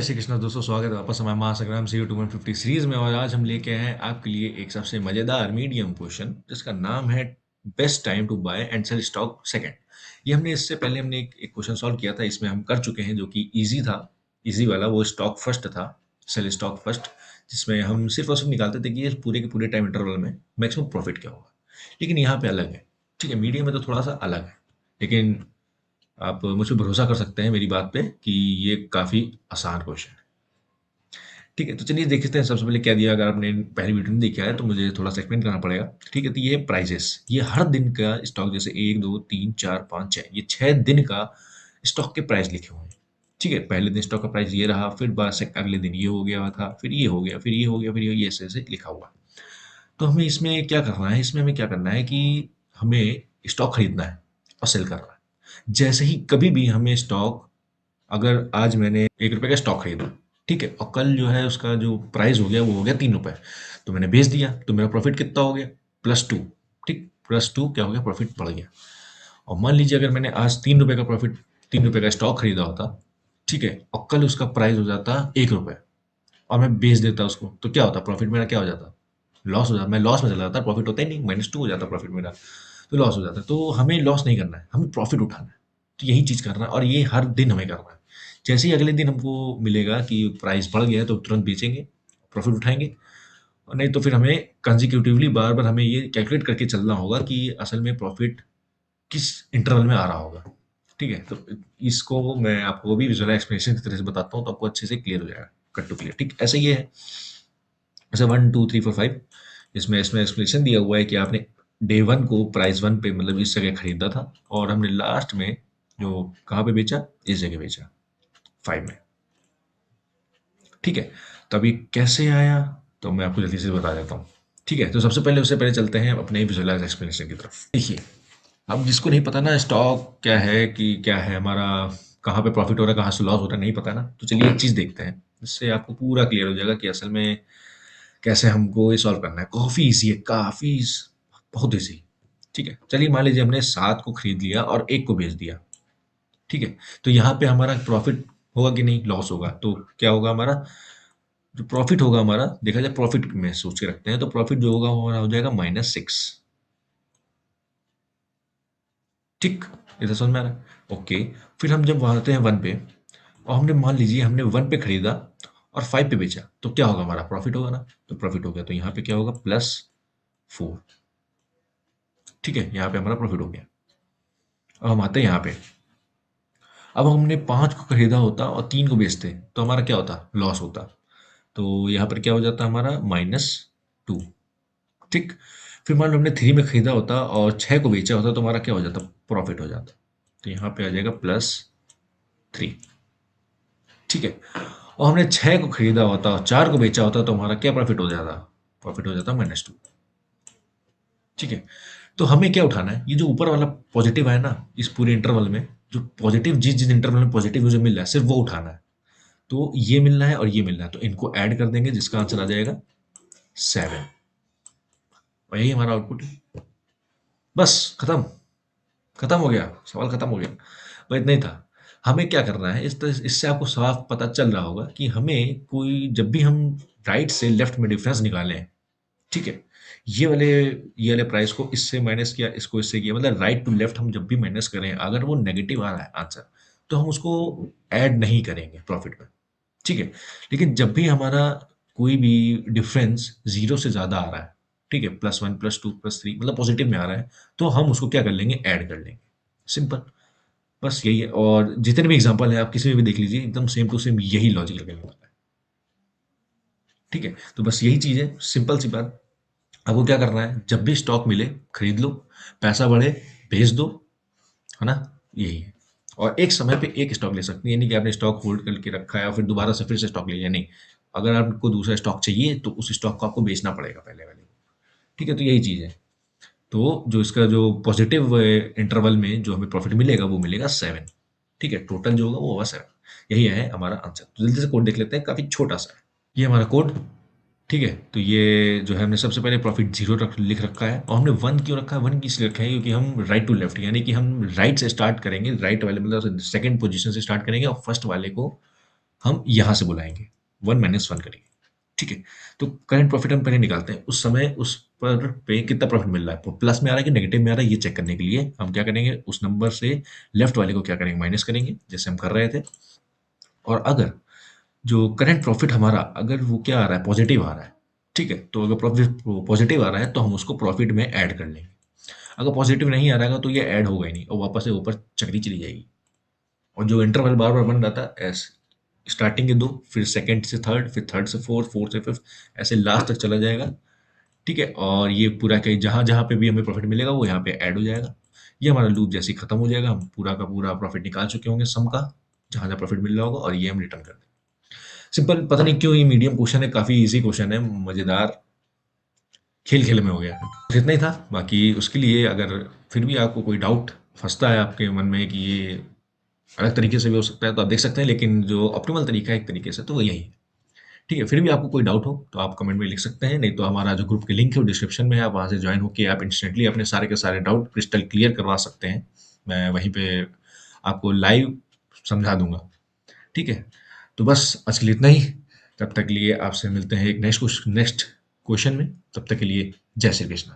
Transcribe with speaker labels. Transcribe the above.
Speaker 1: जय श्री कृष्ण दोस्तों, स्वागत है वापस हमारे महासंग्राम सी 250 सीरीज में। और आज हम लेके आए हैं आपके लिए एक सबसे मजेदार मीडियम क्वेश्चन जिसका नाम है best time to buy and sell stock second. ये हमने इससे पहले हमने एक क्वेश्चन सॉल्व किया था, इसमें हम कर चुके हैं, जो कि इजी था। इजी वाला वो स्टॉक फर्स्ट था, सेल स्टॉक फर्स्ट, जिसमें हम सिर्फ और सिर्फ निकालते थे कि ये पूरे के पूरे टाइम इंटरवल में मैक्सिमम प्रॉफिट क्या होगा। लेकिन यहाँ पे अलग है। ठीक है, मीडियम में तो थोड़ा सा अलग है, लेकिन आप मुझ पर भरोसा कर सकते हैं मेरी बात पे कि ये काफ़ी आसान क्वेश्चन है। ठीक है, तो चलिए देखते हैं सबसे पहले क्या दिया। अगर आपने पहली वीडियो नहीं देखा है तो मुझे थोड़ा सा एक्सप्लेन करना पड़ेगा। ठीक है, तो ये प्राइजेस, ये हर दिन का स्टॉक, जैसे 1 2 3 4 5 6, ये 6 दिन का स्टॉक के प्राइस लिखे हुए हैं। ठीक है, पहले दिन स्टॉक का प्राइस ये रहा, फिर बाद से अगले दिन ये हो गया था, फिर ये हो गया, फिर ये हो गया, फिर ये ऐसे ऐसे लिखा हुआ। तो हमें इसमें क्या करना है, इसमें हमें क्या करना है कि हमें स्टॉक खरीदना है और सेल करना है। जैसे ही कभी भी हमें स्टॉक, अगर आज मैंने 1 रुपए का स्टॉक खरीदा, ठीक है, और कल जो है उसका जो प्राइस हो गया वो हो गया 3 रुपए, तो मैंने बेच दिया, तो मेरा प्रॉफिट कितना हो गया? +2। ठीक, +2 क्या हो गया? प्रॉफिट बढ़ गया। और मान लीजिए अगर मैंने आज 3 रुपए का प्रॉफिट, 3 रुपए का स्टॉक खरीदा होता, ठीक है, और कल उसका प्राइस हो जाता 1 रुपए और मैं बेच देता उसको, तो क्या होता? प्रॉफिट मेरा क्या हो जाता? लॉस हो जाता। मैं लॉस में चला जाता, प्रॉफिट होता ही नहीं, -2 हो जाता प्रॉफिट मेरा, तो लॉस हो जाता है। तो हमें लॉस नहीं करना है, हमें प्रॉफिट उठाना है। तो यही चीज़ करना है और ये हर दिन हमें करना है। जैसे ही अगले दिन हमको मिलेगा कि प्राइस बढ़ गया है तो तुरंत बेचेंगे, प्रॉफिट उठाएँगे। और नहीं तो फिर हमें कंसेक्यूटिवली बार-बार हमें ये कैलकुलेट करके चलना होगा कि असल में प्रॉफिट किस इंटरवल में आ रहा होगा। ठीक है? तो इसको मैं आपको भी विजुअल एक्सप्लेनेशन की तरह से बताता हूँ, तो आपको अच्छे से क्लियर हो जाएगा, कट टू क्लियर। ठीक, ऐसे ये है। जैसे 1 2 3 4 5, इसमें इसमें एक्सप्लेनेशन दिया हुआ है कि आपने डे 1 को प्राइस 1 पे, मतलब इस जगह खरीदा था, और हमने लास्ट में जो कहाँ पे बेचा? इस जगह बेचा, 5 में। ठीक है, तो अभी कैसे आया तो मैं आपको जल्दी से बता देता हूँ। ठीक है, तो सबसे पहले, उससे पहले चलते हैं अपने विजुअलाइज एक्सप्लेनेशन की तरफ। देखिए, अब जिसको नहीं पता ना स्टॉक क्या है, कि क्या है हमारा, कहाँ पे प्रॉफिट हो रहा है, कहाँ से लॉस हो रहा है, नहीं पता ना, तो चलिए एक चीज़ देखते हैं, जिससे आपको पूरा क्लियर हो जाएगा कि असल में कैसे हमको ये सॉल्व करना है। काफ़ी ईज़ी है, बहुत ईज़ी। ठीक है, चलिए मान लीजिए हमने 7 को खरीद लिया और 1 को बेच दिया। ठीक है, तो यहाँ पे हमारा प्रॉफिट होगा कि नहीं? लॉस होगा। तो क्या होगा हमारा? जो प्रॉफिट होगा हमारा, देखा जाए प्रॉफिट में सोच के रखते हैं, तो प्रॉफिट जो होगा वो हमारा हो जाएगा -6। ठीक, इतना समझ में आ रहा है? ओके। फिर हम जब आते हैं 1 पे, और हमने मान लीजिए हमने 1 पे खरीदा और 5 पे बेचा, तो क्या होगा? हमारा प्रॉफिट होगा ना। तो प्रॉफिट हो गया, तो यहाँ पे क्या होगा? +4। ठीक है, यहाँ पे हमारा प्रॉफिट हो गया। अब हम आते हैं यहाँ पे। अब हमने 5 को खरीदा होता और 3 को बेचते, तो हमारा क्या होता? लॉस होता। तो यहाँ पर क्या हो जाता हमारा? -2। ठीक। फिर मान लो हमने 3 में खरीदा होता और 6 को बेचा होता, तो हमारा क्या हो जाता? प्रॉफिट हो जाता। तो यहाँ पे आ जाएगा +3। ठीक है, और हमने 6 को खरीदा होता और 4 को बेचा होता, तो हमारा क्या प्रॉफिट हो जाता? प्रॉफिट हो जाता -2। ठीक है, तो हमें क्या उठाना है? ये जो ऊपर वाला पॉजिटिव है ना, इस पूरे इंटरवल में जो पॉजिटिव, जिस जिस इंटरवल में पॉजिटिव जो मिल रहा है, सिर्फ वो उठाना है। तो ये मिलना है और ये मिलना है, तो इनको ऐड कर देंगे, जिसका आंसर आ जाएगा 7। और यही हमारा आउटपुट है। बस खत्म, खत्म हो गया, सवाल खत्म हो गया। बस इतना ही था। हमें क्या करना है, इस तरह, इससे आपको साफ पता चल रहा होगा कि हमें कोई, जब भी हम राइट से लेफ्ट में डिफरेंस निकालें, ठीक है, ये वाले प्राइस को इससे माइनस किया, इसको इससे किया, मतलब राइट टू लेफ्ट हम जब भी माइनस करें, अगर वो नेगेटिव आ रहा है आंसर, तो हम उसको ऐड नहीं करेंगे प्रॉफिट में। ठीक है, लेकिन जब भी हमारा कोई भी डिफरेंस जीरो से ज़्यादा आ रहा है, ठीक है, +1 +2 +3, मतलब पॉजिटिव में आ रहा है, तो हम उसको क्या कर लेंगे? ऐड कर लेंगे। सिंपल, बस यही है। और जितने भी एग्जांपल है आप किसी में भी देख लीजिए, एकदम सेम टू सेम यही लॉजिक लगने वाला है। ठीक है, तो बस यही चीज़ है, सिंपल सी बात। आपको क्या करना है? जब भी स्टॉक मिले खरीद लो, पैसा बढ़े बेच दो, है ना? यही है। और एक समय पे एक स्टॉक ले सकते हैं, ये नहीं कि आपने स्टॉक होल्ड करके रखा है और फिर दोबारा से फिर से स्टॉक ले लिया, नहीं। अगर आपको दूसरा स्टॉक चाहिए तो उस स्टॉक को आपको बेचना पड़ेगा पहले वाले को। ठीक है, तो यही चीज़ है। तो जो इसका जो पॉजिटिव इंटरवल में जो हमें प्रॉफिट मिलेगा वो मिलेगा 7। ठीक है, टोटल जो होगा वो होगा 7। यही है हमारा आंसर। तो जल्दी से कोड देख लेते हैं, काफ़ी छोटा सा है। ये हमारा कोड। ठीक है, तो ये जो है हमने सबसे पहले प्रॉफिट 0 लिख रखा है, और हमने 1 क्यों रखा है? 1 किस लिए रखा है? क्योंकि हम राइट टू लेफ्ट, यानी कि हम राइट से स्टार्ट करेंगे, राइट वाले मतलब सेकंड पोजीशन से स्टार्ट करेंगे और फर्स्ट वाले को हम यहाँ से बुलाएंगे, 1 - 1 करेंगे। ठीक है, तो करंट प्रॉफिट हम पहले निकालते हैं। उस समय उस पर पे कितना प्रॉफिट मिल रहा है, प्लस में आ रहा है कि नेगेटिव में आ रहा है, ये चेक करने के लिए हम क्या करेंगे, उस नंबर से लेफ्ट वाले को क्या करेंगे, माइनस करेंगे, जैसे हम कर रहे थे। और अगर जो करंट प्रॉफिट हमारा अगर वो क्या आ रहा है, पॉजिटिव आ रहा है, ठीक है, तो अगर प्रॉफिट पॉजिटिव आ रहा है तो हम उसको प्रॉफिट में ऐड कर लेंगे। अगर पॉजिटिव नहीं आ रहा है तो ये ऐड होगा ही नहीं और वापस से ऊपर चकरी चली जाएगी। और जो इंटरवल बार बार बन रहा था, स्टार्टिंग के दो, फिर सेकंड से थर्ड, फिर थर्ड से फोर्थ, फोर्थ से फिफ्थ, ऐसे लास्ट तक चला जाएगा। ठीक है, और ये पूरा कहीं जहाँ जहाँ पे भी हमें प्रॉफिट मिलेगा वो यहाँ पे ऐड हो जाएगा। ये हमारा लूप जैसे ही खत्म हो जाएगा, हम पूरा का पूरा प्रॉफिट निकाल चुके होंगे सम का, जहाँ जहाँ प्रॉफिट मिल रहा होगा, और ये हम रिटर्न कर देंगे। सिंपल, पता नहीं क्यों ये मीडियम क्वेश्चन है, काफी इजी क्वेश्चन है, मजेदार, खेल खेल में हो गया। बस इतना ही था। बाकी उसके लिए अगर फिर भी आपको कोई डाउट फंसता है आपके मन में कि ये अलग तरीके से भी हो सकता है, तो आप देख सकते हैं, लेकिन जो ऑप्टिमल तरीका है एक तरीके से तो वो यही है। ठीक है, फिर भी आपको कोई डाउट हो तो आप कमेंट में लिख सकते हैं, नहीं तो हमारा जो ग्रुप की लिंक है वो डिस्क्रिप्शन में है, आप वहाँ से ज्वाइन होकर आप इंस्टेंटली अपने सारे के सारे डाउट क्रिस्टल क्लियर करवा सकते हैं। मैं वहीं पे आपको लाइव समझा दूंगा। ठीक है, तो बस आज के लिए इतना ही। तब तक के लिए आपसे मिलते हैं एक नेक्स्ट क्वेश्चन में। तब तक के लिए जय श्री कृष्ण।